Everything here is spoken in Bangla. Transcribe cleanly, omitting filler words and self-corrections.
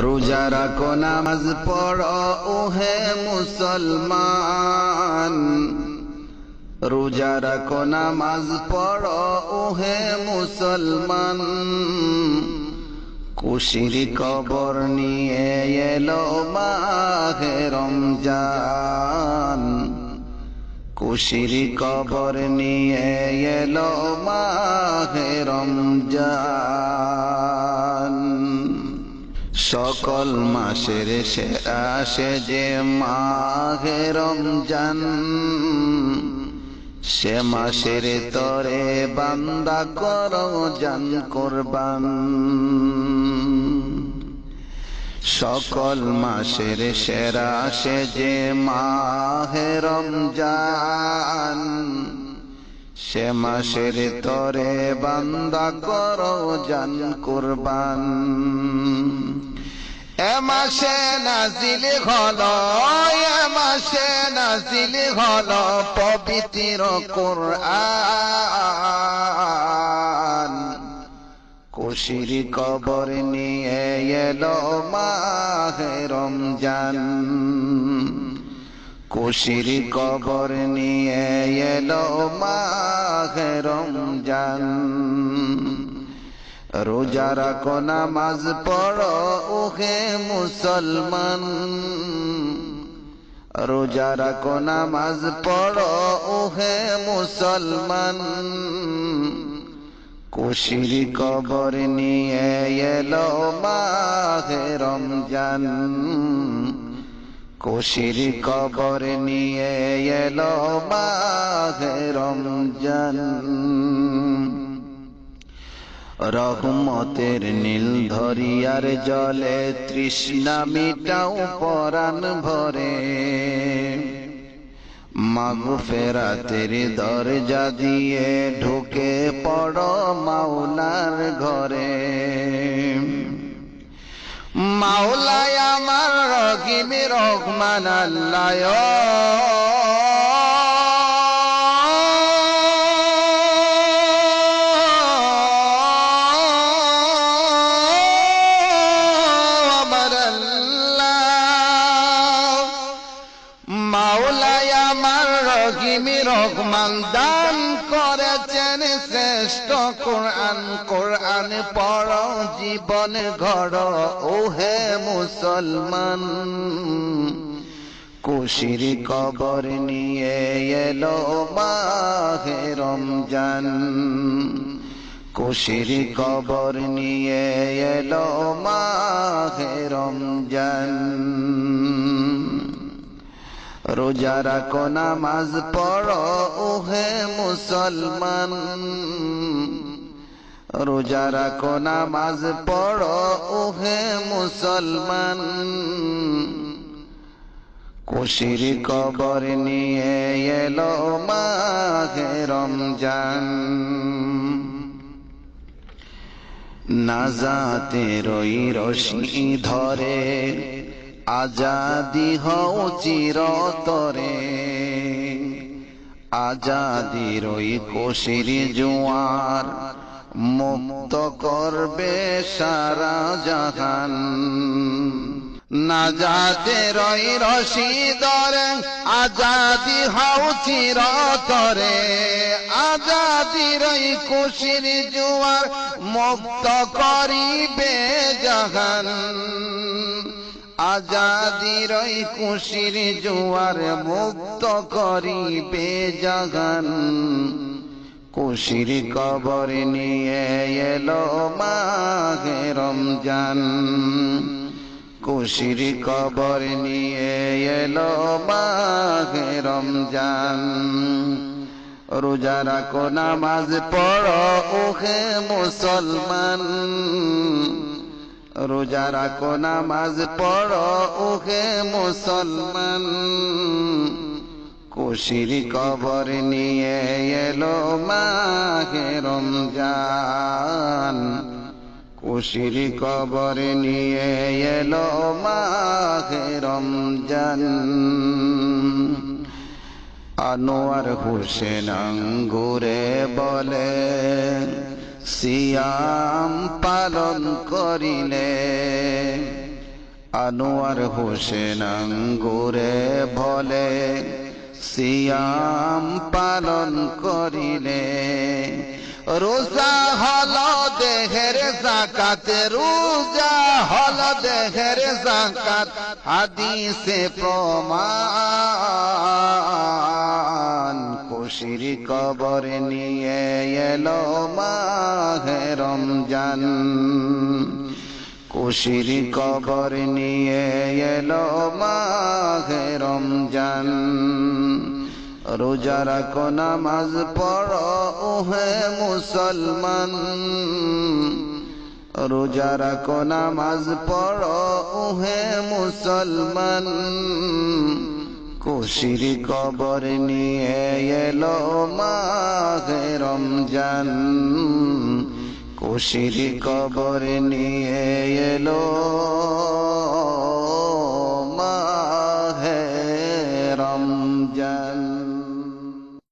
রোজা রাখো নামাজ পড়ো ওহে মুসলমান, রোজা রাখো নামাজ পড়ো ওহে মুসলমান। খুশির খবর নিয়ে এলো মাহে রমজান, খুশির খবর নিয়ে এলো মাহে রমজান। সকল মাসের সেরা সে যে মাহে রমজান, সে মাসের তরে বান্দা করো জান কুরবান। সকল মাসের সেরা সে যে মাহে রমজান, সে মাসের তরে বান্দা করো জান কুরবান। এ মাসে নাজিল হলো, এ মাসে নাজিল হলো পবিত্র কুরআন। খুশির খবর নিয়ে এলো মাহে রমজান, খুশির খবর নিয়ে এলো মাহে রমজান। রোজা রাখো নামাজ পড়ো ওহে মুসলমান, রোজা রাখো নামাজ পড়ো ওহে মুসলমান। খুশির খবর নিয়ে এলো মাহে রমজান, খুশির খবর নিয়ে এলো মাহে রমজান। রহমতের নীল ধরিয়ার জলে তৃষ্ণা মিটাও পরাণ ভরে, মাগফিরাতের দরজা দিয়ে ঢুকে পড়ো মাওলার ঘরে। মাওলায় আমার রহিম রহমান আল্লাহ, মাওলায় আমার রহিম রহমান দান করেছেন শ্রেষ্ঠ কোরআন। কোরআন পড়ো জীবন গড়ো ওহে মুসলমান। খুশির খবর নিয়ে এলো মাহে রমজান, খুশির খবর নিয়ে এলো মাহে রমজান। রোজা রাখো নামাজ পড়ো ওহে মুসলমান, রোজা রাখো নামাজ পড়ো ওহে মুসলমান। খুশির খবর নিয়ে এলো মাহে রমজান। নাজাতের ওই রশি ধরে আজাদি হও চিরতরে, আজাদির ওই খুশির জোয়ার মুক্ত করবে সারা জাহান। নাজাতের ওই রশি ধরে আজাদি হও চিরতরে, আজাদির ওই খুশির জোয়ার মুক্ত করিবে জাহান। আজাদির ওই খুশির জোয়ার মুক্ত করিবে জাহান। খুশির খবর নিয়ে এলো মাহে রমজান, খুশির খবর নিয়ে এলো মাহে রমজান। রোজা রাখো নামাজ পড়ো ওহে মুসলমান, রোজা রাখো নামাজ পড়ো ওহে মুসলমান। খুশির খবর নিয়ে এলো মাহে রমজান, খুশির খবর নিয়ে এলো মাহে রমজান। আনোয়ার হোসেন আঙ্গুরে বলে সিয়াম পালন করিলে আনোয়ার হোসেন আঙ্গুরে বলে সিয়াম পালন করিলে রোজা হল দেহের যাকাত রোজা হল দেহের যাকাত হাদিসে প্রমাণ খুশির কবর নিয়ে এলো মাহে রমজান খুশির কবর নিয়ে এলো মাহে রমজান রোজা রাখো নামাজ পড়ো ওহে মুসলমান রোজা রাখো নামাজ পড়ো ওহে মুসলমান খুশির কবর নিয়ে এলো মাহে রমজান খুশির কবর নিয়ে এলো মাহে রমজান।